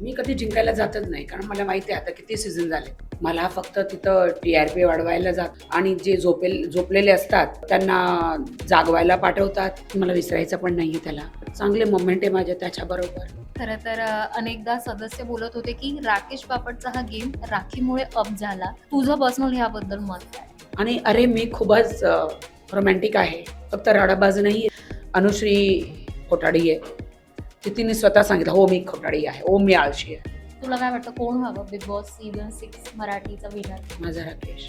मी कधी जिंकायला जातच नाही, कारण मला माहिती आहे आता किती सीझन झाले. मला फक्त तिथं टी-आर-पी वाढवायला जात आणि जे झोपलेले असतात त्यांना जागवायला पाठवतात. मला विसरायचं पण नाहीये त्याला. चांगले मोमेंट आहे माझे त्याच्याबरोबर. खरं तर अनेकदा सदस्य बोलत होते की राकेश बापटचा हा गेम राखीमुळे अप झाला. तुझं पर्सनल ह्याबद्दल मत काय? आणि अरे मी खूपच रोमॅन्टिक आहे. फक्त राडाबाज नाही. अनुश्री खोटाडी आहे. तिने स्वतः सांगितलं, हो मी खोटाडी आहे, हो मी आळशी आहे. तुला काय वाटतं कोण व्हावं बिग बॉस सीझन 6 मराठीचा विनर? माझा राकेश.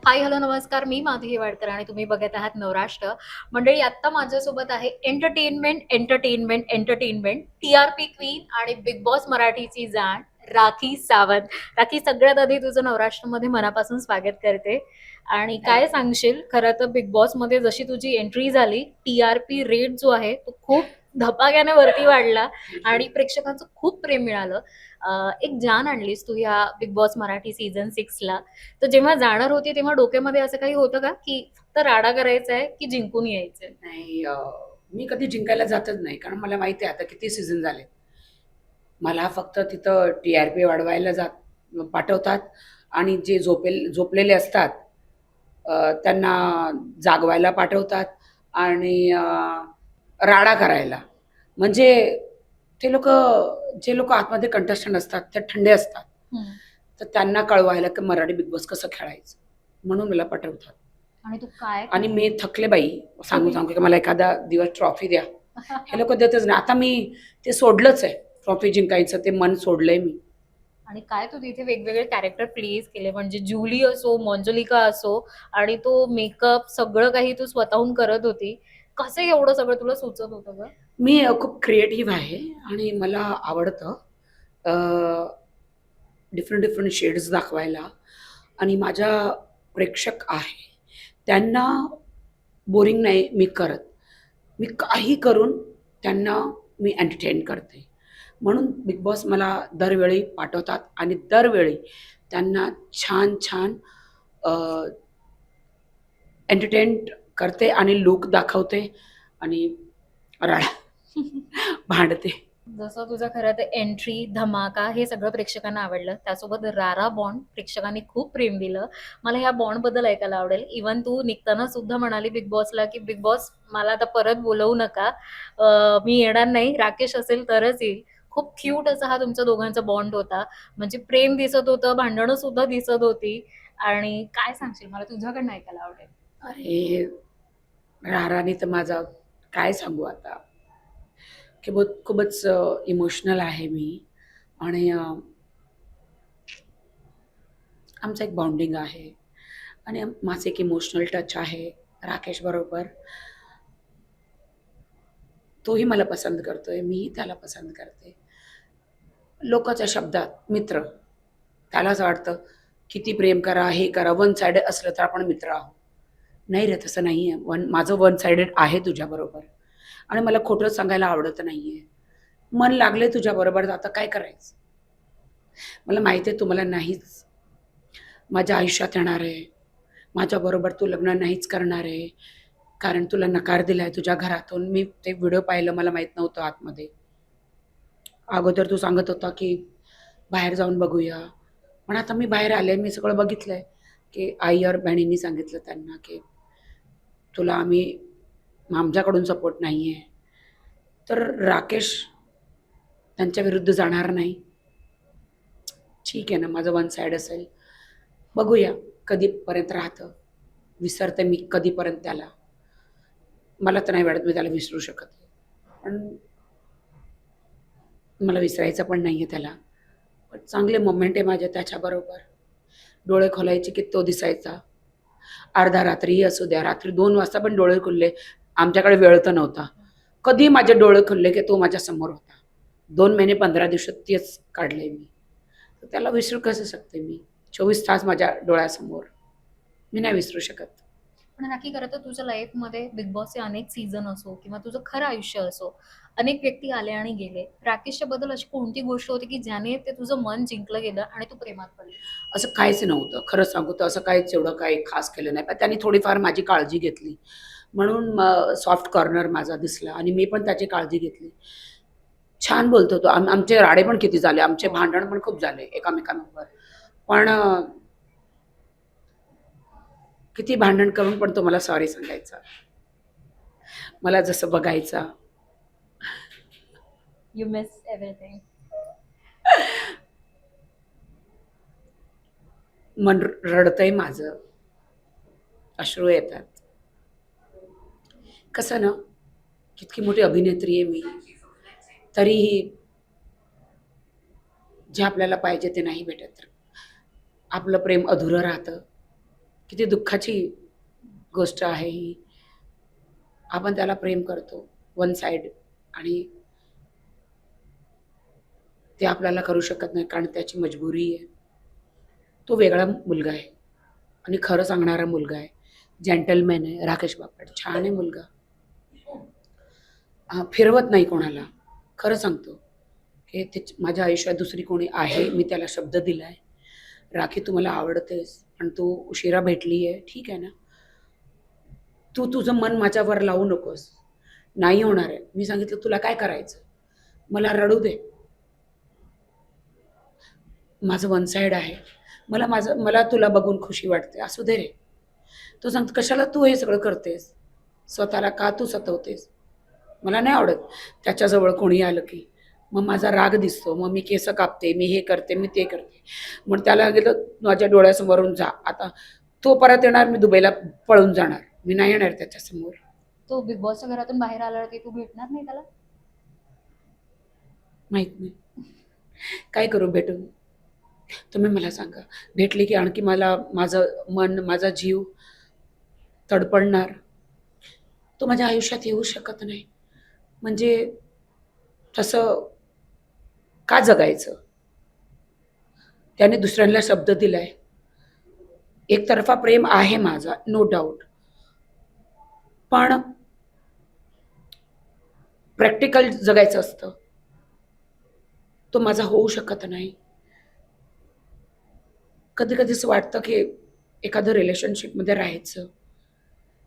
हाय हॅलो नमस्कार, मी माधुरी वाडकर आणि तुम्ही बघत आहात नवराष्ट्र. मंडळी, आत्ता माझ्यासोबत आहे entertainment entertainment entertainment TRP queen आणि बिग बॉस मराठीची जाण राखी सावंत. राखी, सगळ्यात आधी तुझं नवराष्ट्रमध्ये मनापासून स्वागत करते. आणि काय सांगशील, खरं तर बिग बॉसमध्ये जशी तुझी एंट्री झाली, टी-आर-पी रेट जो आहे तो खूप धपाक्याने वरती वाढला आणि प्रेक्षकांचं खूप प्रेम मिळालं. एक जान आणलीस तू या बिग बॉस मराठी सीझन 6ला. तर जेव्हा जाणार होती तेव्हा डोक्यामध्ये असं काही होतं का की फक्त राडा करायचा आहे की जिंकून यायचंय? नाही, मी कधी जिंकायला जातच नाही, कारण मला माहिती आहे आता किती सीझन झाले. मला फक्त तिथं टी-आर-पी वाढवायला पाठवतात आणि जे झोपलेले असतात त्यांना जागवायला पाठवतात आणि राडा करायला. म्हणजे ते जे लोक आतमध्ये कंटेस्टंट असतात ते थंडे असतात. तर त्यांना कळवायला की मराठी बिग बॉस कसं खेळायचं म्हणून मला पाठवतात. आणि तू काय आणि मी थकले बाई, सांगू सांगू की मला एखादा दिवस ट्रॉफी द्या. हे लोक देतच नाही. आता मी ते सोडलंच आहे, ट्रॉफी जिंकायचं ते मन सोडलंय मी. आणि काय तू तिथे वेगवेगळे कॅरेक्टर प्लेस केले, म्हणजे जुली असो, मंजुलिका असो, आणि तो मेकअप सगळं काही तू स्वतःहून करत होती. कसं एवढं सगळं तुला सुचत होतं ग? मी खूप क्रिएटिव्ह आहे आणि मला आवडतं डिफरंट डिफरंट शेड्स दाखवायला. आणि माझ्या प्रेक्षक आहे त्यांना बोरिंग नाही मी करत. मी काही करून त्यांना मी एंटरटेन करते. म्हणून बिग बॉस मला दरवेळी पाठवतात आणि दरवेळी त्यांना छान छान एंटरटेन करते आणि लूक दाखवते आणि राडा भांडते. जसं तुझं खरं तर एंट्री, धमाका हे सगळं प्रेक्षकांना आवडलं. त्यासोबत रारा बॉन्ड प्रेक्षकांनी खूप प्रेम दिलं. मला ह्या बॉन्डबद्दल ऐकायला आवडेल. इव्हन तू निघताना सुद्धा म्हणाली बिग बॉसला की बिग बॉस मला आता परत बोलवू नका. मी येणार नाही. राकेश असेल तरच येईल. खूप क्यूट असा हा तुमच्या दोघांचा बॉन्ड होता. म्हणजे प्रेम दिसत होतं, भांडणं सुद्धा दिसत होती. आणि काय सांगशील, मला तुझ्याकडनं ऐकायला आवडेल. अरे राराने तर माझा काय सांगू आता, की खूपच इमोशनल आहे मी. आणि आमचं एक बॉन्डिंग आहे आणि माझं एक इमोशनल टच आहे राकेश बरोबर. तोही मला पसंत करतोय, मीही त्याला पसंत करते. लोकांच्या शब्दात मित्र, त्याला असं वाटतं किती प्रेम करा, हे करा, वन साइडेड असलं तर आपण मित्र आहोत. नाही रे, तसं नाही आहे. माझं वन साइडेड आहे तुझ्याबरोबर आणि मला खोटं सांगायला आवडत नाही आहे. मन लागले तुझ्याबरोबर, तर आता काय करायचं. मला माहिती आहे तुम्हाला नाहीच माझ्या आयुष्यात येणार आहे. माझ्याबरोबर तू लग्न नाहीच करणार आहे, कारण तुला नकार दिला आहे तुझ्या घरातून. मी ते व्हिडिओ पाहिलं, मला माहीत नव्हतं आतमध्ये. अगोदर तू सांगत होता की बाहेर जाऊन बघूया. पण आता मी बाहेर आले, मी सगळं बघितलं आहे की आई और बहिणींनी सांगितलं त्यांना की तुला आमच्याकडून सपोर्ट नाही आहे. तर राकेश त्यांच्या विरुद्ध जाणार नाही. ठीक आहे ना, माझं वन साइड असेल. बघूया कधीपर्यंत राहतं. विसरते मी कधीपर्यंत त्याला. मला तर नाही वाटत मी त्याला विसरू शकत आहे. पण मला विसरायचं पण नाही आहे त्याला. पण चांगले मोमेंट आहे माझे त्याच्याबरोबर. डोळे खोलायचे की तो दिसायचा. अर्ध्या रात्रीही असू द्या, रात्री 2 वाजता पण डोळे खुलले. आमच्याकडे वेळ तर नव्हता. कधी माझे डोळे खुलले की तो माझ्यासमोर होता. 2 महिने 15 दिवसात तेच काढले मी. तर त्याला विसरू कसं शकते मी? 24 तास माझ्या डोळ्यासमोर. मी नाही विसरू शकत. पण नक्की खरं तर तुझ्या लाईफमध्ये बिग बॉसचे अनेक सीझन असो किंवा तुझं खरं आयुष्य असो, अनेक व्यक्ती आले आणि गेले. राकेशच्या बद्दल अशी कोणती गोष्ट होती की ज्याने ते तुझं मन जिंकलं गेलं आणि तू प्रेमात पडली? असं काहीच नव्हतं. खरं सांगू तर असं काहीच एवढं काही खास केलं नाही. पण त्याने थोडीफार माझी काळजी घेतली. म्हणून सॉफ्ट कॉर्नर माझा दिसला आणि मी पण त्याची काळजी घेतली. छान बोलतो तो. आमचे राडे पण किती झाले, आमचे भांडण पण खूप झाले एकामेकांवर. पण किती भांडण करून पण तो मला सॉरी सांगायचा, मला जसं बघायचा. You miss everything. मन रडतंय माझं, अश्रू येतात. कसं ना, कितकी मोठी अभिनेत्री आहे मी, तरीही जे आपल्याला पाहिजे ते नाही भेटत. आपलं प्रेम अधुरं राहतं. किती दुःखाची गोष्ट आहे ही. आपण त्याला प्रेम करतो वन साइड, आणि ते आपल्याला करू शकत नाही कारण त्याची मजबुरी आहे. तो वेगळा मुलगा आहे आणि खरं सांगणारा मुलगा आहे, जेंटलमॅन आहे. राकेश बापट छान आहे मुलगा. फिरवत नाही कोणाला. खरं सांगतो की माझ्या आयुष्यात दुसरी कोणी आहे, मी त्याला शब्द दिलाय. राखी तू मला आवडतेस, पण तू उशिरा भेटली आहे, ठीक आहे ना. तू तुझं मन माझ्यावर लावू नकोस. नाही होणार आहे. मी सांगितलं तुला काय करायचं, मला रडू दे. माझं वन साइड आहे. मला तुला बघून खुशी वाटते, असू दे रे. तो सांगतो कशाला तू हे सगळं करतेस, स्वतःला का तू सतवतेस. मला नाही आवडत त्याच्याजवळ कोणी आलं की मग माझा राग दिसतो, मग मी केस कापते, मी हे करते, मी ते करते. मग त्याला गेलं माझ्या डोळ्यासमोरून जा. आता तो परत येणार, मी दुबईला पळून जाणार, मी नाही येणार त्याच्यासमोर. तो बिग बॉसच्या घरातून बाहेर आला की तू भेटणार नाही त्याला? माहित नाही काय करू भेटून, तुम्ही मला सांगा. भेटली की आणखी मला माझं मन, माझा जीव तडपडणार. तो माझ्या आयुष्यात येऊ शकत नाही. म्हणजे तसं का जगायचं. त्याने दुसऱ्यांना शब्द दिलाय. एकतर्फा प्रेम आहे माझा, नो डाऊट, पण प्रॅक्टिकल जगायचं असतं, तो माझा होऊ शकत नाही. कधी कधी असं वाटतं की एखादं रिलेशनशिपमध्ये राहायचं.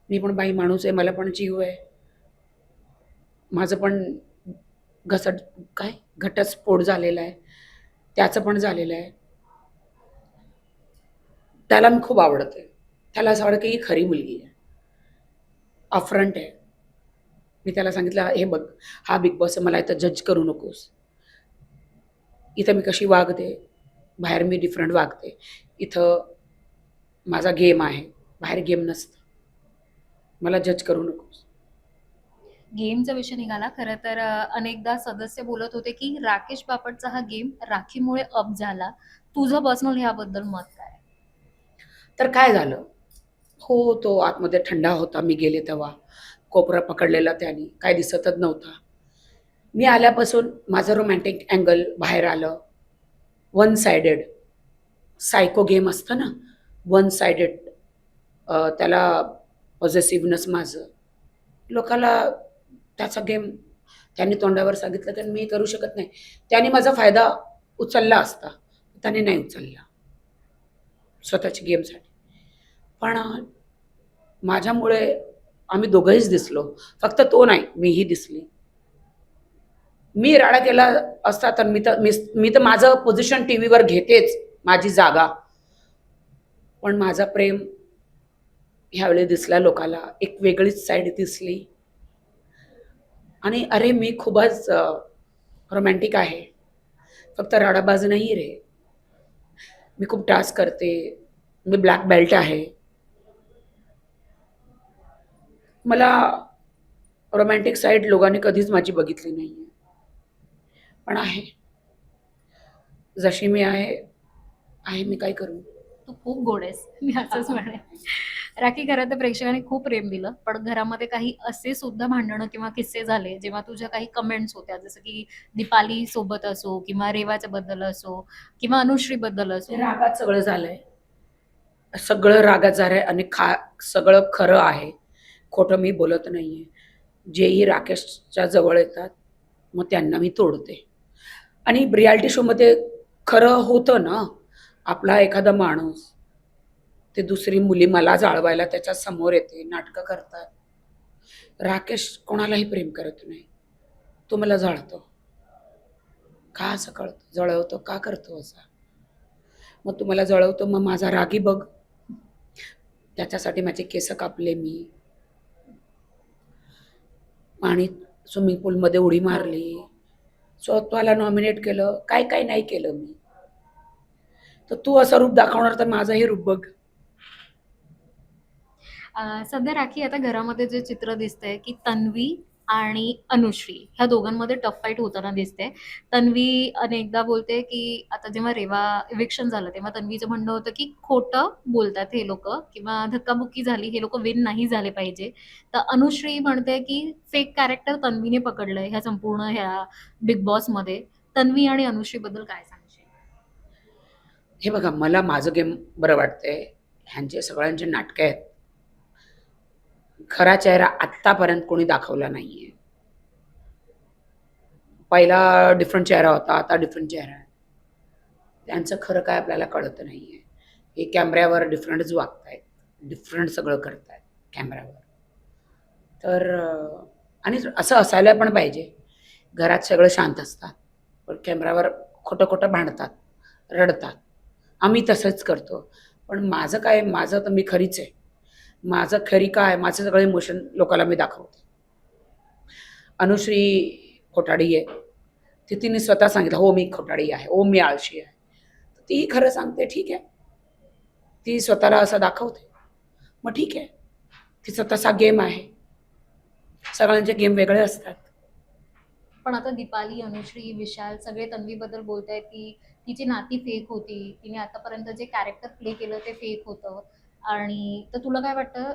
मी पण बाई माणूस आहे, मला पण जीव आहे. माझं पण घसट काय घटस्फोट झालेला आहे, त्याचं पण झालेलं आहे. त्याला मी खूप आवडते. त्याला असं वाटतं की ही खरी मुलगी आहे, अपफ्रंट आहे. मी त्याला सांगितलं हे बघ, हा बिग बॉस आहे, मला इथं जज करू नकोस. इथं मी कशी वागते, बाहेर मी डिफरंट वागते. इथं माझा गेम आहे, बाहेर गेम नसतं. मला जज करू नकोस. गेमचा विषय निघाला खरं तर. अनेकदा सदस्य बोलत होते की राकेश बापटचा हा गेम राखीमुळे अप झाला. तुझं पर्सनल ह्याबद्दल मत काय? तर काय झालं, हो तो आतमध्ये थंडा होता. मी गेले तेव्हा कोपरा पकडलेला त्याने, काय दिसतच नव्हता. मी आल्यापासून माझं रोमॅन्टिक अँगल बाहेर आलं. वन साइडेड सायको गेम असतं ना, वन साइडेड, त्याला पॉझिटिव्हनेस माझं. लोकाला त्याचा गेम त्यांनी तोंडावर सांगितलं तर मी करू शकत नाही. त्याने माझा फायदा उचलला असता, त्याने नाही उचलला स्वतःची गेमसाठी. पण माझ्यामुळे आम्ही दोघंहीच दिसलो, फक्त तो नाही, मीही दिसली. मी राडा केला असता तर मी तर माझं पोझिशन टी व्हीवर घेतेच, माझी जागा. पण माझा प्रेम ह्यावेळी दिसला लोकाला, एक वेगळीच साईड दिसली. आणि अरे मी खूपच रोमॅन्टिक आहे, फक्त राडाबाज नाही रे. मी खूप टास्क करते, मी ब्लॅक बेल्ट आहे. मला रोमॅन्टिक साईड लोकांनी कधीच माझी बघितली नाही आहे. पण आहे, जशी मी आहे, आहे मी काय करू. तू खूप गोड आहेस, मी असंच म्हणेन. राखी, खरं तर प्रेक्षकांनी खूप प्रेम दिलं, पण घरामध्ये काही असे सुद्धा भांडणं किंवा किस्से झाले जेव्हा तुझ्या काही कमेंट्स होत्या, जसं की दीपाली सोबत असो किंवा रेवाच्या बद्दल असो किंवा अनुश्री बद्दल असो. रागात सगळं झालंय, सगळं रागात झालंय. आणि सगळं खरं आहे, खोटं मी बोलत नाहीये. जेही राकेशच्या जवळ येतात मग त्यांना मी तोडते. आणि रियालिटी शोमध्ये खरं होतं ना, आपला एखादा माणूस ते दुसरी मुली मला जाळवायला त्याच्या समोर येते, नाटकं करतात. राकेश कोणालाही प्रेम करत नाही, तो मला जाळतो. का असं कळतो जळवतो, का करतो असा? मग तू मला जळवतो, मग माझा रागी बघ. त्याच्यासाठी माझे केस कापले मी, आणि स्विमिंग पूलमध्ये उडी मारली, स्वतःला नॉमिनेट केलं, काय काय नाही केलं मी. तर तू असं रूप दाखवणार तर माझंही रूप बघ. सध्या राखी, आता घरामध्ये जे चित्र दिसतंय की तन्वी आणि अनुश्री ह्या दोघांमध्ये टफ फाईट होताना दिसते. तन्वी अनेकदा बोलते की आता जेव्हा रेवा इविक्शन झालं तेव्हा तन्वीचं म्हणणं होतं की खोटं बोलतात हे लोक, किंवा धक्काबुक्की झाली, हे लोक विन नाही झाले पाहिजे. तर अनुश्री म्हणते की फेक कॅरेक्टर तन्वीने पकडलंय ह्या संपूर्ण ह्या बिग बॉस मध्ये. तन्वी आणि अनुश्री बद्दल काय सांगशील? हे बघा, मला माझं गेम बरं वाटतंय. ह्यांचे सगळ्यांचे नाटकं आहेत. खरा चेहरा आत्तापर्यंत कोणी दाखवला नाहीये. पहिला डिफरंट चेहरा होता, आता डिफरंट चेहरा आहे. त्यांचं खरं काय आपल्याला कळत नाहीये. हे कॅमेऱ्यावर डिफरंटच वागतायत, डिफरंट सगळं करतायत कॅमेऱ्यावर. तर आणि असं असायला पण पाहिजे. घरात सगळं शांत असतात, पण कॅमेऱ्यावर खोटं खोटं भांडतात, रडतात. आम्ही तसंच करतो. पण माझं काय, माझं तर मी खरीच आहे. माझं खरी काय, माझं सगळं इमोशन लोकांना मी दाखवते. अनुश्री खोटाडी आहे. तिने स्वतः सांगितलं, हो मी खोटाडी आहे, हो मी आळशी आहे. ती खरं सांगते, ठीक आहे. ती स्वतःला असं दाखवते, मग ठीक आहे. तिचा तसा गेम आहे. सगळ्यांचे गेम वेगळे असतात. पण आता दीपाली, अनुश्री, विशाल सगळे तन्वीबद्दल बोलतायत की तिची नाती फेक होती, तिने आतापर्यंत जे कॅरेक्टर प्ले केलं ते फेक होतं. आणि तर तुला काय वाटतं?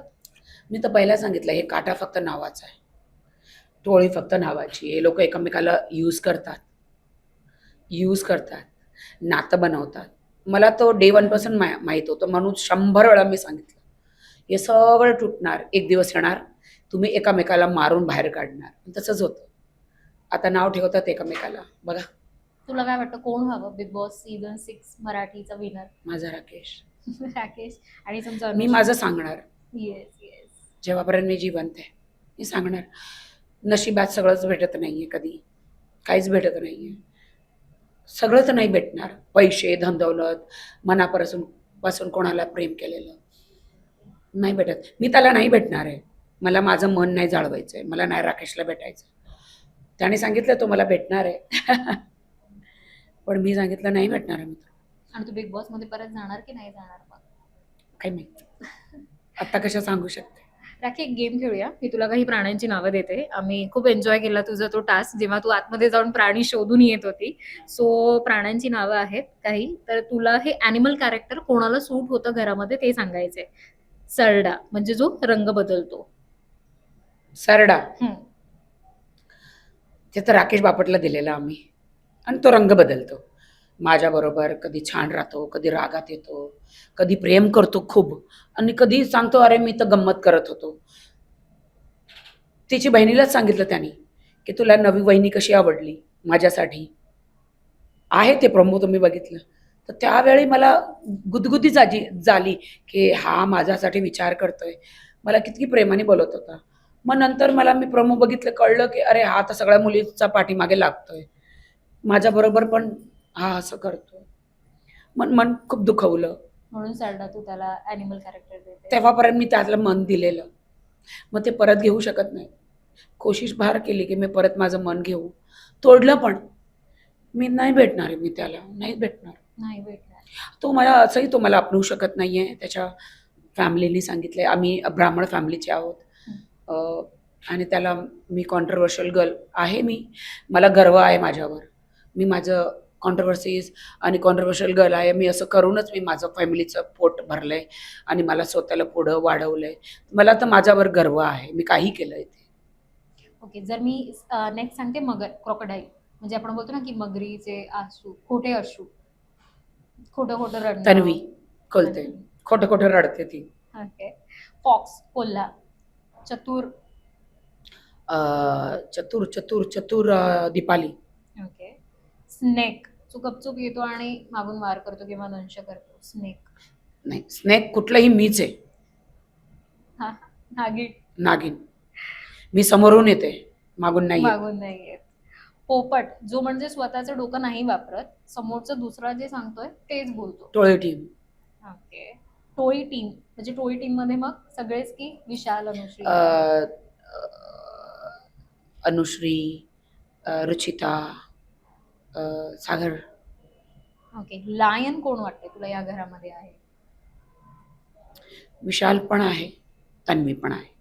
मी तर पहिला सांगितलं, हे काटा फक्त नावाचा आहे, टोळी फक्त नावाची. हे लोक एकमेकाला यूज करतात, नातं बनवतात. मला तो डे वन पासून माहीत होतं, म्हणून 100 वेळा मी सांगितलं, हे सगळं तुटणार, एक दिवस येणार, तुम्ही एकामेकाला मारून बाहेर काढणार. तसंच होतं. आता नाव ठेवतात एकामेकाला. बघा, तुला काय वाटतं कोण व्हावं बिग बॉस सीझन 6 मराठीचा विनर? माझा राकेश. राकेश. आणि समजा मी माझं सांगणार. Yes yes. जेव्हापर्यंत मी जिवंत आहे मी सांगणार. नशिबात सगळंच भेटत नाहीये, कधी काहीच भेटत नाहीये. सगळं तर नाही भेटणार. पैसे, धनदौलत, मनापासून कोणाला प्रेम केलेलं नाही भेटत. मी त्याला नाही भेटणार आहे. मला माझं मन नाही जाळवायचंय. मला नाही राकेशला भेटायचं. त्याने सांगितलं तो मला भेटणार आहे. पण मी सांगितलं नाही भेटणार आहे मित्र. आणि तू बिग बॉस मध्ये परत जाणार की नाही जाणार मग? काही माहिती आता कशा सांगू शकते. राखी, एक गेम खेळूया. मी तुला काही प्राण्यांची नावं देते. आम्ही खूप एन्जॉय केला तुझा तो टास्क, जेव्हा तू आतमध्ये जाऊन प्राणी शोधून येत होती. सो प्राण्यांची नावं आहेत काही, तर तुला हे ॲनिमल कॅरेक्टर कोणाला सूट होतं घरामध्ये ते सांगायचंय. सरडा म्हणजे जो रंग बदलतो. सरडा, हम्म. ते तर राकेश बापटला दिलेला आम्ही. आणि तो रंग बदलतो माझ्याबरोबर. कधी छान राहतो, कधी रागात येतो, कधी प्रेम करतो खूप, आणि कधी सांगतो अरे मी तर गंमत करत होतो. तिची बहिणीलाच सांगितलं त्याने की तुला नवी वहिनी कशी आवडली माझ्यासाठी. आहे ते प्रमो तुम्ही बघितलं. तर त्यावेळी मला गुदगुदी झाली की हा माझ्यासाठी विचार करतोय, मला किती प्रेमाने बोलत होता. मग नंतर मी प्रमो बघितलं, कळलं की अरे हा तर सगळ्या मुलींचा पाठीमागे लागतोय, माझ्याबरोबर पण हा असं करतोय. मन खूप दुखवलं. म्हणून सरडा तू त्याला ॲनिमल कॅरेक्टर देते. तेव्हापर्यंत मी त्यातलं मन दिलेलं, मग ते परत घेऊ शकत नाही. कोशिश फार केली की मी परत माझं मन घेऊ, तोडलं पण. मी नाही भेटणार आहे, मी त्याला नाही भेटणार. नाही भेटणार. तो मला असंही तो मला आपणू शकत नाहीये. त्याच्या फॅमिलीनी सांगितलंय, आम्ही ब्राह्मण फॅमिलीचे आहोत. आणि त्याला मी कॉन्ट्रोवर्शियल गर्ल आहे. मला गर्व आहे माझ्यावर. मी माझं कॉन्ट्रोवर्सीज आणि कॉन्ट्रोवर्शियल गर्ल आहे. मी असं करूनच मी माझं फॅमिलीचं पोट भरलंय आणि मला स्वतःला पुढं वाढवलंय. मला तर माझ्यावर गर्व आहे. मी काही केलंय ते. ओके, जर मी नेक्स्ट सांगते मगर, क्रोकोडाईल. म्हणजे आपण बोलतो ना की मगरीचे आसू, खोटे अश्रू, खोटं खोटं रडणं. तन्वी कळते, खोटं खोटं रडते ती. ओके. फॉक्स, कोल्हा. चतुर. चतुर चतुर चतुर दीपाली. ओके. स्नेक, जो गपचूप येतो आणि मागून वार करतो किंवा दंश करतो. स्नेक. नाही, स्नेक कुठलंही मीच आहे. हा. नागिन. नागिन, मी समोरून येते, मागून नाही येत. मागून नाही येत. पोपट जो म्हणजे स्वतःचं डोकं नाही वापरत, समोरचं दुसरा जे सांगतोय तेच बोलतो. टोळी टीम. ओके. टोळी टीम म्हणजे टोळी टीम मध्ये मग सगळेच की विशाल, अनुश्री अ, आणि अनुश्री, रुचिता, सागर. ओके. लायन कोण वाटतंय तुला या घरामध्ये आहे? विशाल पण आहे, तन्वी पण आहे.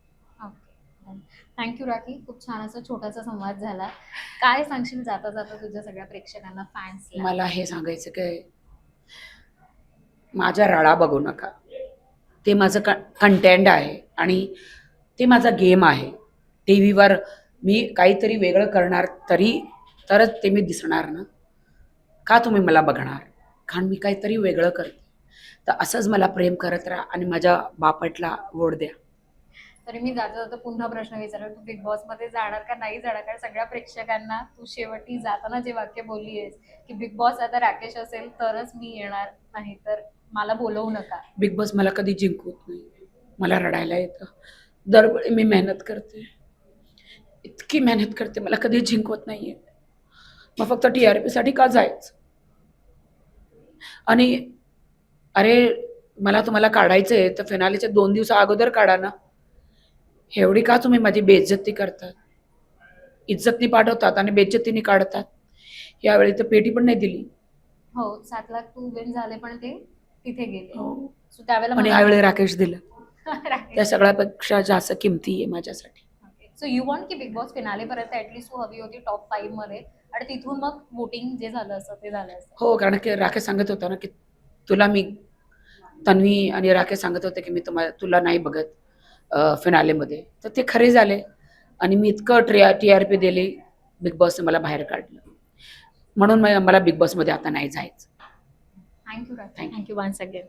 ओके. थँक्यू राखी. खूप छान असा छोटासा संवाद झाला. काय सांगशील जाता जाता तुझ्या सगळ्या प्रेक्षकांना, फॅन्सला? मला हे सांगायचं की माझ्या राडा बघू नका. ते माझं कंटेंट आहे आणि ते माझा गेम आहे. टी व्हीवर मी काहीतरी वेगळं करणार तरच ते मी दिसणार ना. का तुम्ही मला बघणार? कारण मी काहीतरी वेगळं करते. तर असंच मला प्रेम करत राहा आणि माझ्या बापटला वोट द्या. तरी मी जाता जाता पुन्हा प्रश्न विचारला, तू बिग बॉस मध्ये जाणार का नाही जाणार? कारण सगळ्या प्रेक्षकांना तू शेवटी जाताना जे वाक्य बोलली आहेस की बिग बॉस आता राकेश असेल तरच मी येणार, नाही तर मला बोलवू नका. बिग बॉस मला कधी जिंकवत नाही. मला रडायला येतं. दरवेळी मी मेहनत करते, इतकी मेहनत करते, मला कधी जिंकवत नाहीये. मग फक्त TRP साठी का जायचं? आणि अरे मला तुम्हाला काढायचंय तर फिनालेच्या 2 दिवसा अगोदर काढा ना. एवढी का तुम्ही माझी बेइज्जती करतात? इज्जतनी पाठवतात आणि बेइज्जतीने काढतात. यावेळी तर पेटी पण नाही दिली. हो, 7 लाख तू विन झाले पण ते तिथे गेले. हो. सो त्यावेळेला आणि मला यावेळी राकेश दिलं. त्या सगळ्यापेक्षा जास्त किमती आहे माझ्यासाठी. सो यू वॉन्ट की बिग बॉस फिनाले पर्यंत ऍटलीस्ट तू हवी होती टॉप 5 मध्ये, आणि तिथून मग वोटिंग जे झालं असतं ते झालं असतं. हो, कारण की राकेश सांगत होता ना की तुला मी तन्वी आणि राकेश सांगत होते की मी तुला नाही बघत फिनालेमध्ये. तर ते खरे झाले आणि मी इतकं TRP दिली, बिग बॉसने मला बाहेर काढलं. म्हणून मला बिग बॉसमध्ये आता नाही जायचं. Thank you Thank you. Thank you once again.